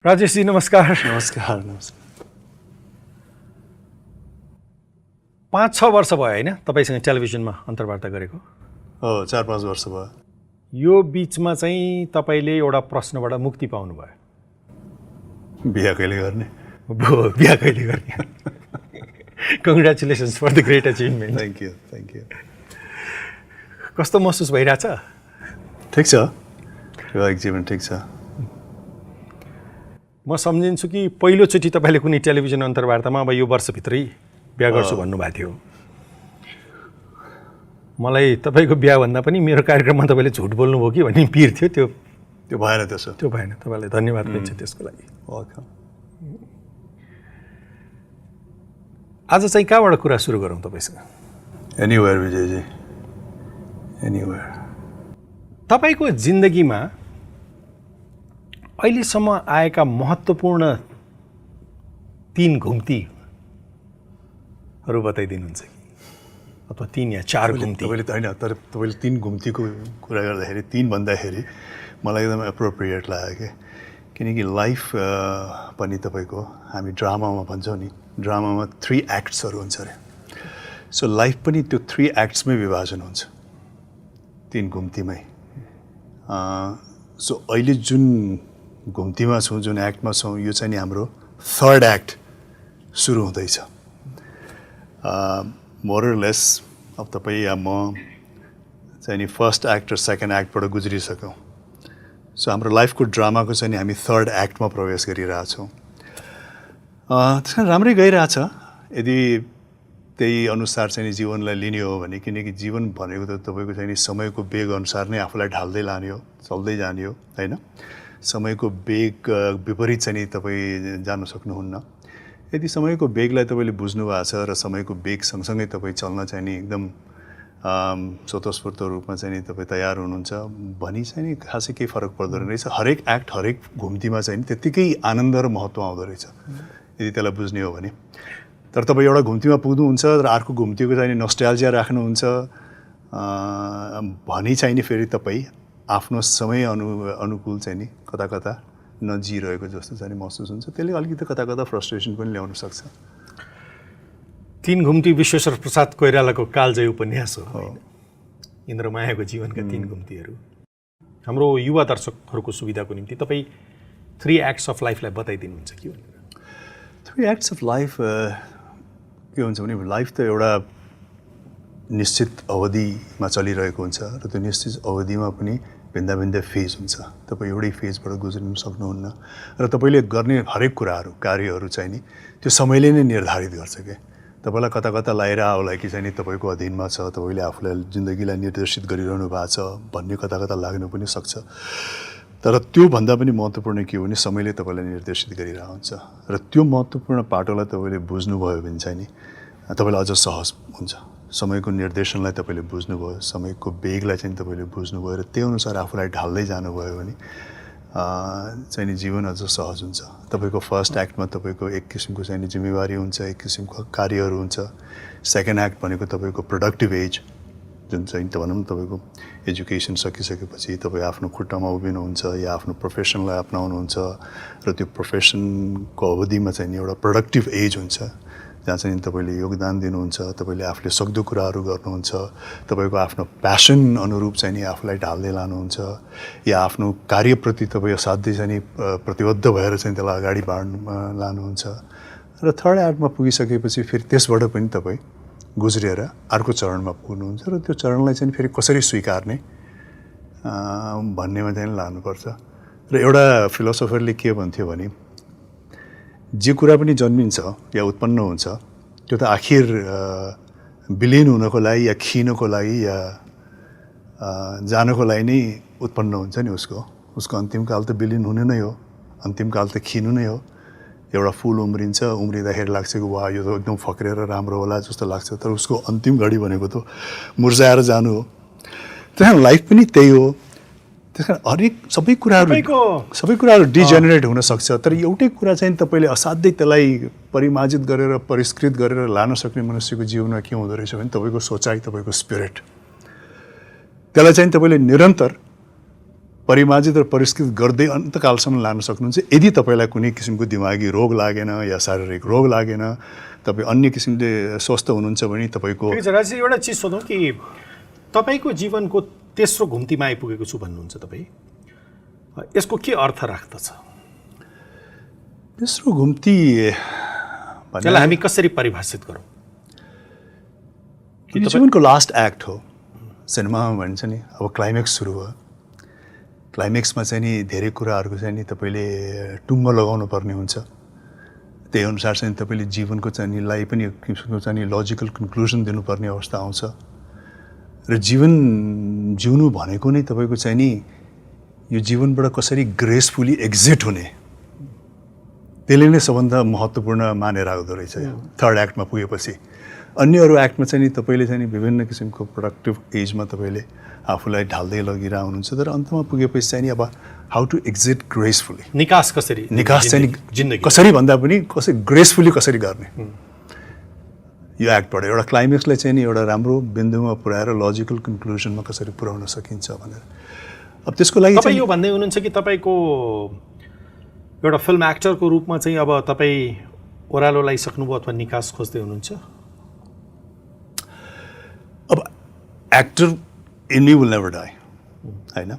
राजेश जी नमस्कार। नमस्कार नमस्कार। 5-6 वर्ष भयो होइन तपाईसँग टेलिभिजनमा अन्तर्वार्ता गरेको? हो 4-5 वर्ष भयो। यो बिचमा चाहिँ तपाईले एउटा प्रश्नबाट मुक्ति पाउनु भयो। बिहा कहिले गर्ने? बिहा कहिले गर्ने? Congratulations for the great achievement. Thank you. कस्तो महसुस भइरहेछ? ठिक छ, वैवाहिक जीवन ठिक छ। म सम्झिन्छु कि पहिलोचोटि तपाईँले कुनै टेलिभिजन अन्तर्वार्तामा अब यो वर्षभित्रै बिहा गर्छु भन्नुभएको थियो। मलाई तपाईँको बिहाभन्दा पनि मेरो कार्यक्रममा तपाईँले झुट बोल्नुभयो कि भन्ने पिर थियो। त्यो भएन त्यसो। त्यो भएन। तपाईँलाई धन्यवाद दिन्छु त्यसको लागि। वेलकम। आज चाहिँ कहाँबाट कुरा सुरु गरौँ तपाईँसँग? Anywhere Vijayji, anywhere. तपाईँको जिन्दगीमा अहिलेसम्म आएका महत्त्वपूर्ण 3 घुम्तीहरू बताइदिनुहुन्छ कि? अथवा 3 या 4 घुम्ती? तपाईँले त होइन, तर तपाईँले 3 घुम्तीको कुरा गर्दाखेरि 3 भन्दाखेरि मलाई एकदम एप्रोप्रिएट लाग्यो क्या। किनकि लाइफ पनि तपाईँको हामी ड्रामामा भन्छौँ नि, ड्रामामा 3 एक्ट्सहरू हुन्छ अरे। सो लाइफ पनि त्यो 3 एक्ट्समै विभाजन हुन्छ, 3 घुम्तीमै। सो अहिले जुन घुम्तीमा छौँ, जुन एक्टमा छौँ, यो चाहिँ नि हाम्रो 3rd एक्ट सुरु हुँदैछ। मोरलेस अब तपाईँ या म चाहिँ नि 1st एक्ट र 2nd एक्टबाट गुज्रिसक्यौँ। सो हाम्रो लाइफको ड्रामाको चाहिँ नि हामी 3rd एक्टमा प्रवेश गरिरहेछौँ। त्यस कारण राम्रै गइरहेछ यदि त्यही अनुसार चाहिँ नि जीवनलाई लिने हो भने। किनकि जीवन भनेको त तपाईँको चाहिँ नि समयको वेग अनुसार नै आफूलाई ढाल्दै लाने हो, चल्दै जाने हो होइन। समयको वेग विपरीत चाहिँ नि तपाईँ जान सक्नुहुन्न। यदि समयको वेगलाई तपाईँले बुझ्नु भएको छ र समयको वेग सँगसँगै तपाईँ चल्न चाहिँ नि एकदम स्वतस्फूर्त रूपमा चाहिँ नि तपाईँ तयार हुनुहुन्छ भनी चाहिँ नि खासै केही फरक पर्दैन रहेछ। हरेक एक्ट, हरेक घुम्तीमा चाहिँ नि त्यत्तिकै आनन्द र महत्त्व आउँदो रहेछ यदि त्यसलाई बुझ्ने हो भने। तर तपाईँ एउटा घुम्तीमा पुग्नुहुन्छ र अर्को घुम्तीको चाहिँ नि नोस्टाल्जिया राख्नुहुन्छ भनी चाहिँ नि फेरि तपाईँ आफ्नो समय अनुकूल चाहिँ नि कता कता नजिरहेको जस्तो चाहिँ महसुस हुन्छ। त्यसले अलिकति कता कता फ्रस्ट्रेसन पनि ल्याउन सक्छ। 3 घुम्ती विश्वेश्वर प्रसाद कोइरालाको कालजयी उपन्यास हो। इन्द्रमायाको जीवनका 3 घुम्तीहरू। हाम्रो युवा दर्शकहरूको सुविधाको निम्ति तपाईँ 3 एक्ट्स अफ लाइफलाई बताइदिनुहुन्छ कि भनेर? 3 एक्ट्स अफ लाइफ के हुन्छ भने लाइफ त एउटा निश्चित अवधिमा चलिरहेको हुन्छ र त्यो निश्चित अवधिमा पनि भिन्दा भिन्दै फेज हुन्छ। तपाईँ एउटै फेजबाट गुज्रिनु सक्नुहुन्न र तपाईँले गर्ने हरेक कुराहरू, कार्यहरू चाहिँ नि त्यो समयले नै निर्धारित गर्छ क्या। तपाईँलाई कता कता लागेर होला कि चाहिँ नि तपाईँको अधीनमा छ, तपाईँले आफूलाई जिन्दगीलाई निर्देशित गरिरहनु भएको छ भन्ने कता कता लाग्नु पनि सक्छ। तर त्योभन्दा पनि महत्त्वपूर्ण के हो भने समयले तपाईँलाई निर्देशित गरिरहेको हुन्छ र त्यो महत्त्वपूर्ण पाटोलाई तपाईँले बुझ्नुभयो भने चाहिँ नि तपाईँलाई अझ सहज हुन्छ। समयको निर्देशनलाई तपाईँले बुझ्नुभयो, समयको वेगलाई चाहिँ तपाईँले बुझ्नुभयो र त्यो अनुसार आफूलाई ढाल्दै जानुभयो भने चाहिँ नि जीवन अझ सहज हुन्छ। तपाईँको 1st एक्टमा तपाईँको एक किसिमको चाहिँ नि जिम्मेवारी हुन्छ, एक किसिमको कार्यहरू हुन्छ। 2nd एक्ट भनेको तपाईँको प्रोडक्टिभ एज जुन चाहिँ त भनौँ न तपाईँको एजुकेसन सकिसकेपछि तपाईँ आफ्नो खुट्टामा उभिनुहुन्छ या आफ्नो प्रोफेसनलाई अपनाउनुहुन्छ र त्यो प्रोफेसनको अवधिमा चाहिँ नि एउटा प्रोडक्टिभ एज हुन्छ जहाँ चाहिँ तपाईँले योगदान दिनुहुन्छ, तपाईँले आफूले सक्दो कुराहरू गर्नुहुन्छ, तपाईँको आफ्नो प्यासन अनुरूप चाहिँ नि आफूलाई ढाल्दै लानुहुन्छ या आफ्नो कार्यप्रति तपाईँ असाध्यै चाहिँ नि प्रतिबद्ध भएर चाहिँ त्यसलाई अगाडि लानुहुन्छ र 3rd एक्टमा पुगिसकेपछि फेरि त्यसबाट पनि तपाईँ गुज्रिएर अर्को चरणमा पुग्नुहुन्छ र त्यो चरणलाई चाहिँ फेरि कसरी स्वीकार्ने भन्नेमा चाहिँ लानुपर्छ। र एउटा फिलोसोफरले के भन्थ्यो भने जे कुरा पनि जन्मिन्छ या उत्पन्न हुन्छ त्यो त आखिर विलिन हुनको लागि या खिनको लागि या जानको लागि नै उत्पन्न हुन्छ नि। उसको अन्तिम काल त विलिन हुनु नै हो, अन्तिम काल त खिनु नै हो। एउटा फुल उम्रिन्छ, उम्रिँदाखेरि लाग्छ कि वाह यो त एकदम फक्रेर राम्रो होला जस्तो लाग्छ, तर उसको अन्तिम घडी भनेको त मुर्झाएर जानु हो। त्यहाँ लाइफ पनि त्यही हो। त्यस कारण हरेक सबै कुराहरू डिजेनेरेट हुनसक्छ, तर एउटै कुरा चाहिँ तपाईँले असाध्यै त्यसलाई परिमार्जित गरेर परिष्कृत गरेर लान सक्ने मनुष्यको जीवनमा के हुँदो रहेछ भने तपाईँको सोचाइ, तपाईँको स्पिरिट, त्यसलाई चाहिँ तपाईँले निरन्तर परिमार्जित र परिष्कृत गर्दै अन्तकालसम्म लान सक्नुहुन्छ यदि तपाईँलाई कुनै किसिमको दिमागी रोग लागेन या शारीरिक रोग लागेन, तपाईँ अन्य किसिमले स्वस्थ हुनुहुन्छ भने तपाईँको। ठिकै छ राजेश, एउटा चिज सोधौँ कि तपाईँको जीवनको तेस्रो घुम्तीमा आइपुगेको छु भन्नुहुन्छ तपाईँ, यसको के अर्थ राख्दछ? तेस्रो घुम्ती यसलाई हामी कसरी परिभाषित गरौँ? जीवनको लास्ट एक्ट हो सिनेमामा भन्छ नि, अब क्लाइमेक्स सुरु भयो। क्लाइमेक्समा चाहिँ नि धेरै कुराहरूको चाहिँ नि तपाईँले टुङ्गो लगाउनु पर्ने हुन्छ। त्यही अनुसार चाहिँ तपाईँले जीवनको चाहिँ निलाई पनि किसिमको चाहिँ नि लजिकल कन्क्लुजन दिनुपर्ने अवस्था आउँछ। र जीवन जिउनु भनेको नै तपाईँको चाहिँ नि यो जीवनबाट कसरी ग्रेसफुली एक्जिट हुने, त्यसले नै सबभन्दा महत्त्वपूर्ण मानेर आउँदो रहेछ थर्ड एक्टमा पुगेपछि। अन्य अरू एक्टमा चाहिँ नि तपाईँले चाहिँ नि विभिन्न किसिमको प्रोडक्टिभ एजमा तपाईँले आफूलाई ढाल्दै लगिरह हुनुहुन्छ, तर अन्तमा पुगेपछि चाहिँ नि अब हाउ टु एक्जिट ग्रेसफुली, निकास कसरी, निकास चाहिँ जिन्दगी कसरी भन्दा पनि कसरी ग्रेसफुली कसरी गर्ने, यो एक्टबाट एउटा क्लाइमेक्सलाई चाहिँ नि एउटा राम्रो बिन्दुमा पुऱ्याएर लजिकल कन्क्लुजनमा कसरी पुर्याउन सकिन्छ भनेर। अब त्यसको लागि तपाईँ यो भन्दै हुनुहुन्छ कि तपाईँको एउटा फिल्म एक्टरको रूपमा चाहिँ अब तपाईँ ओह्रालो लगाइसक्नुभयो अथवा निकास खोज्दै हुनुहुन्छ? अब actor in me will never die होइन,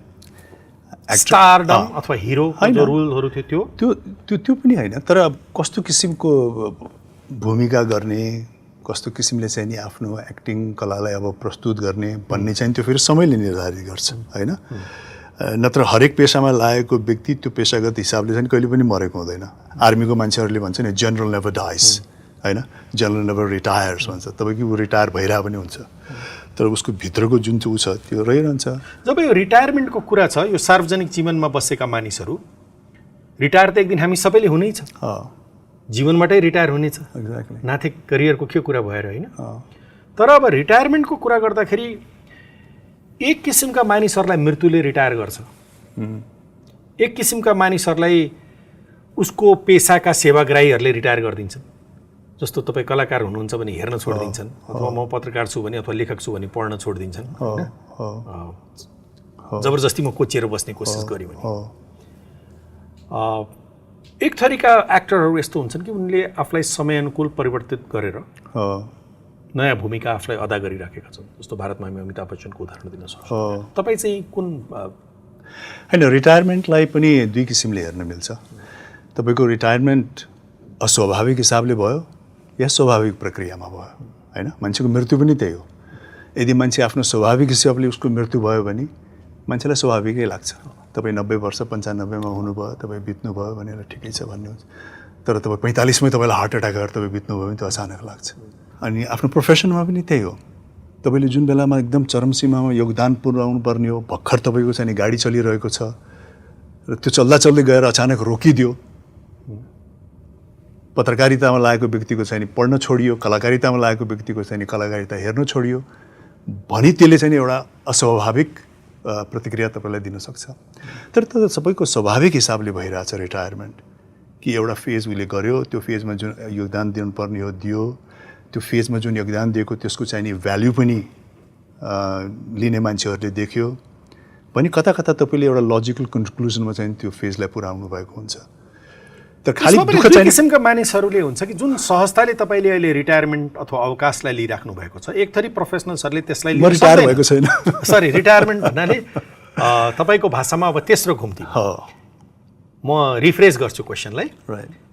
स्टारडम अथवा हिरो जो रोलहरू थियो त्यो पनि होइन, तर अब कस्तो किसिमको भूमिका गर्ने, कस्तो किसिमले चाहिँ नि आफ्नो एक्टिङ कलालाई अब प्रस्तुत गर्ने भन्ने चाहिँ त्यो फेरि समयले निर्धारित गर्छ होइन। नत्र हरेक पेसामा लागेको व्यक्ति त्यो पेसागत हिसाबले चाहिँ कहिले पनि मरेको हुँदैन। आर्मीको मान्छेहरूले भन्छ नि जनरल नेभर डाइस होइन, जनरल नेभर रिटायर्स भन्छ। तपाईँको ऊ रिटायर भइरह पनि हुन्छ, तर उसको भित्रको जुन चाहिँ ऊ छ त्यो रहिरहन्छ। जब यो रिटायरमेन्टको कुरा छ, यो सार्वजनिक जीवनमा बसेका मानिसहरू रिटायर त एक दिन हामी सबैले हुनै छ, जीवनबाटै रिटायर हुनेछ, एक्ज्याक्टली नाथे करियरको के कुरा भएर होइन। तर अब रिटायरमेन्टको कुरा गर्दाखेरि एक किसिमका मानिसहरूलाई मृत्युले रिटायर गर्छ, एक किसिमका मानिसहरूलाई उसको पेसाका सेवाग्राहीहरूले रिटायर गरिदिन्छन्। जस्तो तपाईँ कलाकार हुनुहुन्छ भने हेर्न छोडिदिन्छन्, अथवा म पत्रकार छु भने अथवा लेखक छु भने पढ्न छोडिदिन्छन्, जबरजस्ती म कोचिएर बस्ने कोसिस गरेँ भने। एक थरीका एक्टरहरू यस्तो हुन्छन् कि उनले आफूलाई समयानुकूल परिवर्तित गरेर नयाँ भूमिका आफूलाई अदा गरिराखेका छन्। जस्तो भारतमा हामी अमिताभ बच्चनको उदाहरण दिन सक्छौँ। तपाईँ चाहिँ कुन? होइन, रिटायरमेन्टलाई पनि दुई किसिमले हेर्न मिल्छ। तपाईँको रिटायरमेन्ट अस्वाभाविक हिसाबले भयो या स्वाभाविक प्रक्रियामा भयो होइन। मान्छेको मृत्यु पनि त्यही हो। यदि मान्छे आफ्नो स्वाभाविक हिसाबले उसको मृत्यु भयो भने मान्छेलाई स्वाभाविकै लाग्छ। तपाईँ 90 वर्ष 95मा हुनुभयो, तपाईँ बित्नुभयो भनेर ठिकै छ भन्ने हुन्छ। तर तपाईँ 45मै तपाईँलाई हार्ट एट्याक गरेर तपाईँ बित्नुभयो भने त्यो अचानक लाग्छ। अनि आफ्नो प्रोफेसनमा पनि त्यही हो। तपाईँले जुन बेलामा एकदम चरम सीमामा योगदान पुर्याउनु पर्ने हो, भर्खर तपाईँको चाहिँ गाडी चलिरहेको छ र त्यो चल्दा चल्दै गएर अचानक रोकिदियो, पत्रकारितामा लागेको व्यक्तिको चाहिँ पढ्न छोडियो, कलाकारितामा लागेको व्यक्तिको चाहिँ कलाकारिता हेर्न छोडियो भने त्यसले चाहिँ एउटा अस्वाभाविक प्रतिक्रिया तपाईँलाई दिन सक्छ। तर त्यो सबैको स्वाभाविक हिसाबले भइरहेछ रिटायरमेन्ट, कि एउटा फेज उसले गर्यो, त्यो फेजमा जुन योगदान दिनुपर्ने हो दियो, त्यो फेजमा जुन योगदान दिएको त्यसको चाहिँ नि भ्याल्यु पनि लिने मान्छेहरूले देख्यो भने कता कता तपाईँले एउटा लजिकल कन्क्लुजनमा चाहिँ त्यो फेजलाई पुर्याउनु भएको हुन्छ। तर खालि दुःख चाहिँ किसिमका मानिसहरूले हुन्छ कि जुन सहजताले तपाईँले अहिले रिटायरमेन्ट अथवा अवकाशलाई लिइराख्नु भएको छ, एक थरी प्रोफेसनल्सहरूले त्यसलाई रिटायर भएको छैन, सरी रिटायरमेन्ट भन्नाले तपाईँको भाषामा अब तेस्रो घुम्ती, म रिफ्रेस गर्छु क्वेसनलाई।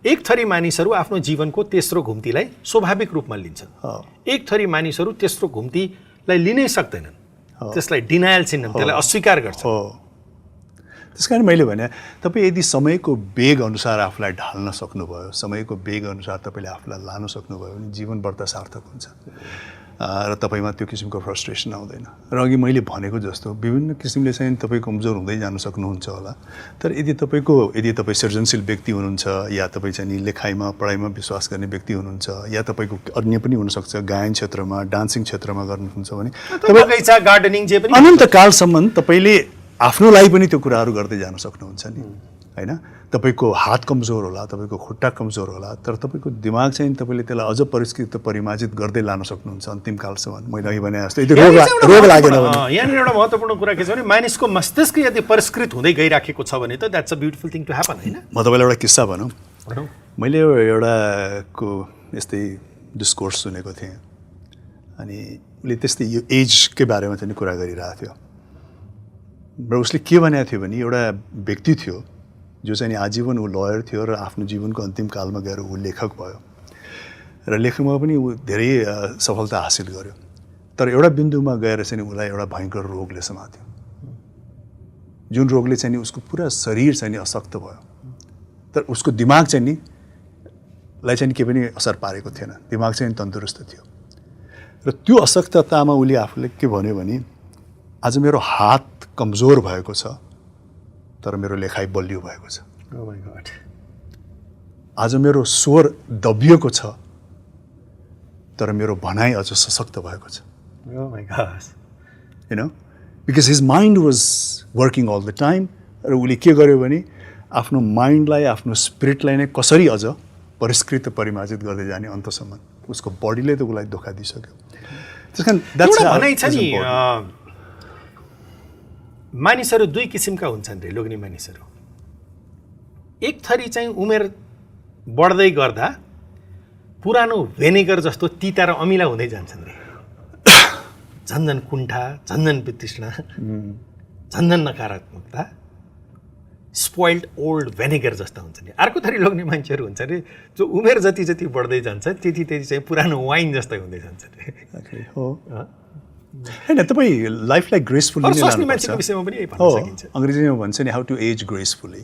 एक थरी मानिसहरू आफ्नो जीवनको तेस्रो घुम्तीलाई स्वाभाविक रूपमा लिन्छन्, एक थरी मानिसहरू तेस्रो घुम्तीलाई लिनै सक्दैनन्, त्यसलाई डिनायल छिन्नन्, त्यसलाई अस्वीकार गर्छन्। त्यस कारण मैले भने तपाईँ यदि समयको वेग अनुसार आफूलाई ढाल्न सक्नुभयो, समयको वेग अनुसार तपाईँले आफूलाई लान सक्नुभयो भने जीवन बढ्दा सार्थक हुन्छ र तपाईँमा त्यो किसिमको फ्रस्ट्रेसन आउँदैन। र अघि मैले भनेको जस्तो विभिन्न किसिमले चाहिँ तपाईँ कमजोर हुँदै जान सक्नुहुन्छ होला, तर यदि तपाईँ सृजनशील व्यक्ति हुनुहुन्छ या तपाईँ चाहिँ लेखाइमा पढाइमा विश्वास गर्ने व्यक्ति हुनुहुन्छ या तपाईँको अन्य पनि हुनसक्छ गायन क्षेत्रमा डान्सिङ क्षेत्रमा गर्नुहुन्छ भने बगैँचा गार्डनिङ जे पनि अनन्तकालसम्म तपाईँले आफ्नो लागि पनि त्यो कुराहरू गर्दै जान सक्नुहुन्छ नि। होइन तपाईँको हात कमजोर होला, तपाईँको खुट्टा कमजोर होला, तर तपाईँको दिमाग चाहिँ तपाईँले त्यसलाई अझ परिष्कृत परिमार्जित गर्दै लान सक्नुहुन्छ अन्तिम कालसम्म। मैले अघि भने जस्तो यदि रोग लागेन भने यहाँनिर एउटा महत्त्वपूर्ण कुरा के छ भने मानिसको मस्तिष्क यदि परिष्कृत हुँदै गइराखेको छ भने त that's a beautiful thing to happen होइन। म तपाईँलाई एउटा किस्सा भनौँ। मैले एउटाको यस्तै डिस्कोर्स सुनेको थिएँ अनि उसले त्यस्तै यो एजकै बारेमा चाहिँ कुरा गरिरहेको थियो र उसले के भनेको थियो भने एउटा व्यक्ति थियो जो चाहिँ आजीवन ऊ लयर थियो र आफ्नो जीवनको अन्तिम कालमा गएर ऊ लेखक भयो र लेखकमा पनि ऊ धेरै सफलता हासिल गर्यो, तर एउटा बिन्दुमा गएर चाहिँ उसलाई एउटा भयङ्कर रोगले समात्यो, जुन रोगले चाहिँ उसको पुरा शरीर चाहिँ अशक्त भयो, तर उसको दिमाग चाहिँ नि लाई चाहिँ केही पनि असर पारेको थिएन, दिमाग चाहिँ तन्दुरुस्त थियो। र त्यो अशक्ततामा उसले आफूले के भन्यो भने आज मेरो हात कमजोर भएको छ तर मेरो लेखाइ बलियो भएको छ। Oh my God. आज मेरो स्वर दबिएको छ तर मेरो भनाइ अझ सशक्त भएको छ। Oh my gosh. You know, because his mind was working all the time र उसले के गर्यो भने आफ्नो माइन्डलाई आफ्नो स्पिरिटलाई नै कसरी अझ परिष्कृत परिमार्जित गर्दै जाने अन्तसम्म उसको बडीले त उसलाई धोका दिइसक्यो। त्यसकारण एउटा भनाइ छ नि मानिसहरू दुई किसिमका हुन्छन् रे लोग्ने मानिसहरू। एक थरी चाहिँ उमेर बढ्दै गर्दा पुरानो भेनेगर जस्तो तिता र अमिला हुँदै जान्छन् रे, झन्झन कुण्ठा, झन्झन वितृष्णा, झन्झन नकारात्मकता, स्पोइल्ड ओल्ड भेनेगर जस्ता हुन्छन्। अर्को थरी लोग्ने मान्छेहरू हुन्छ रे जो उमेर जति जति बढ्दै जान्छ त्यति त्यति चाहिँ पुरानो वाइन जस्तै हुँदै जान्छ रे। हो होइन, तपाईँ लाइफलाई ग्रेसफुल्ली नै लानुपर्छ। विषयमा पनि यही भन्न हो, सकिन्छ। अङ्ग्रेजीमा भन्छ नि हाउ टु एज ग्रेसफुल्ली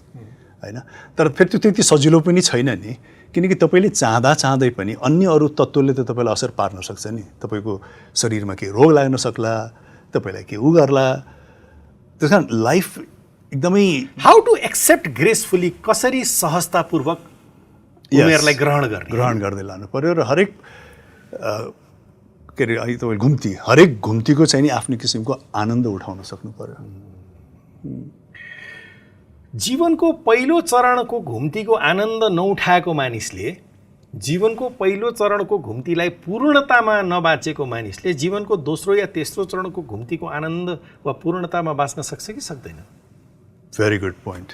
होइन, तर फेरि त्यो त्यति सजिलो पनि छैन नि, किनकि तपाईँले चाहँदा चाहँदै पनि अन्य अरू तत्त्वले त तपाईँलाई असर पार्न सक्छ नि। तपाईँको शरीरमा केही रोग लाग्न सक्ला, तपाईँलाई के उ गर्ला। त्यस कारण लाइफ एकदमै हाउ टु एक्सेप्ट ग्रेसफुल्ली, कसरी सहजतापूर्वक उमेरलाई ग्रहण गर्दै लानु पर्यो र हरेक के अरे अहिले तपाईँ हरेक घुम्तीको चाहिँ नि आफ्नो किसिमको आनन्द उठाउन सक्नु पर्यो। जीवनको पहिलो चरणको घुम्तीको आनन्द नउठाएको मानिसले, जीवनको पहिलो चरणको घुम्तीलाई पूर्णतामा नबाचेको मानिसले जीवनको दोस्रो या तेस्रो चरणको घुम्तीको आनन्द वा पूर्णतामा बाँच्न सक्छ कि सक्दैन? भेरी गुड पोइन्ट,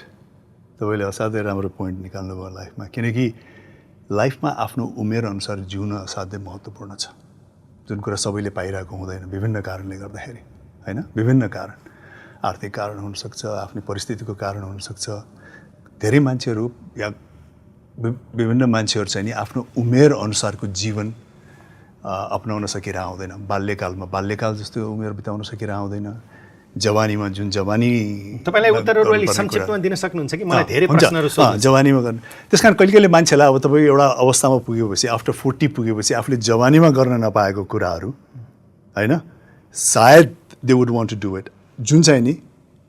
तपाईँले असाध्यै राम्रो पोइन्ट निकाल्नुभयो लाइफमा, किनकि लाइफमा आफ्नो उमेर अनुसार जिउन असाध्यै महत्त्वपूर्ण छ, जुन कुरा सबैले पाइरहेको हुँदैन विभिन्न कारणले गर्दाखेरि होइन। विभिन्न कारण, आर्थिक कारण हुनसक्छ, आफ्नो परिस्थितिको कारण हुनसक्छ। धेरै मान्छेहरू या विभिन्न मान्छेहरू चाहिँ नि आफ्नो उमेर अनुसारको जीवन अपनाउन सकिरह हुँदैन। बाल्यकाल जस्तो उमेर बिताउन सकिरह हुँदैन। जवानीमा जुन जवानी तपाईलाई उत्तरहरू अलि संक्षिप्तमा दिन सक्नुहुन्छ कि मलाई धेरै प्रश्नहरू सोध्नु जवानीमा गर्नु। त्यसकारण कहिले मान्छेलाई अब तपाईँ एउटा अवस्थामा पुगेपछि आफ्टर 40 पुगेपछि आफूले जवानीमा गर्न नपाएको कुराहरू होइन, सायद they would want to do it, जुन चाहिँ नि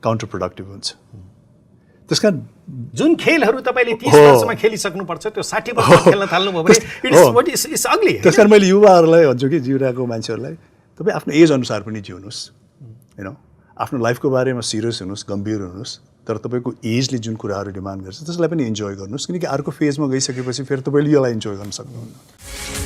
काउन्टर प्रोडक्टिभ हुन्छ। त्यसकारण जुन खेलहरू तपाईँले 30 वर्षमा खेलिसक्नुपर्छ त्यो 60 वर्षमा खेल्न थाल्नुभयो भने इट्स अग्ली। त्यसकारण मैले युवाहरूलाई भन्छु कि जिउरहेको मान्छेहरूलाई तपाईँ आफ्नो एज अनुसार पनि जिउनुहोस् होइन, आफ्नो लाइफको बारेमा सिरियस हुनुहोस्, गम्भीर हुनुहोस्, तर तपाईँको एजले जुन कुराहरू डिमान्ड गर्छ त्यसलाई पनि इन्जोय गर्नुहोस्, किनकि अर्को फेजमा गइसकेपछि फेरि तपाईँले यसलाई इन्जोय गर्न सक्नुहुन्न।